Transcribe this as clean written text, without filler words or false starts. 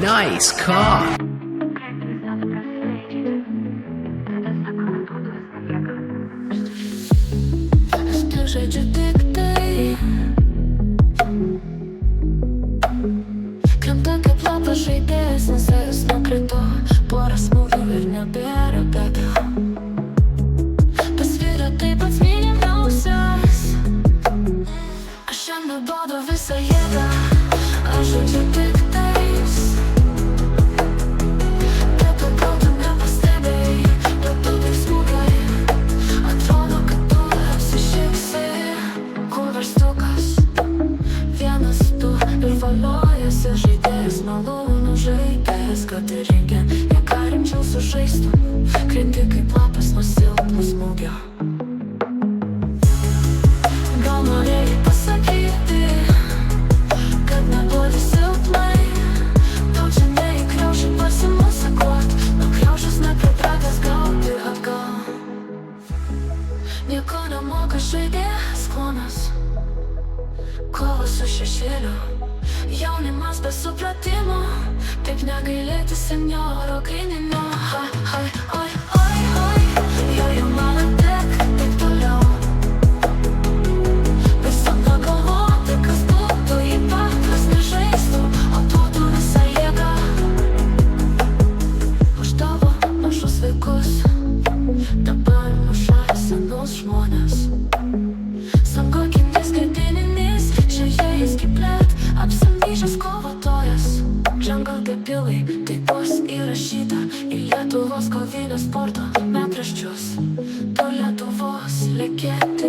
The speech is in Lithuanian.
Nice car. Žaidžiu tik tai, krenta kaip lapas žaidėjas, nes jis nukrito, porą smūgių ir nebėra bėda. Pasvirė taip pats mylimiausias, aš jam nubodu visą jėgą. Aš žaidžiu tik tais, bet gal tu nepastebėjai, bet tu tik smūgiai. Atrodo, kad tu apsišypsai, kur verstukas, vienas tu ir valiojasi. Žaidėjas malūnų žaidėjas, kad ir ringe jėga rimčiau sužaistų, krenti kaip lapas nuo silpno smūgio. Gal norėjai pasakyti, kad neduodi silpnai, tau čia neįkriauši pasimusikuot, nuo kriaušės nepripratęs gauti atgal. Nieko nemoka žaidėjas klonas, kova su šešėliu, jaunimas be supratimo, taip negailėti senjoro gaininio. Hai, hai, oi, oi, oi, jo man atek, taip toliau. Visada galvoti, kas būtų, jei petras nežaistų, o duotų visą jėgą už tavo mažus vaikus. Dabar nušalė senus žmonės, sangokinis girdininis, žaidėjas kiplėt, apsamdyžęs kovotojas. Jungle debilai, tai bus įrašyta į Lietuvos kovinio sporto metraščius. Tu Lietuvos legenda.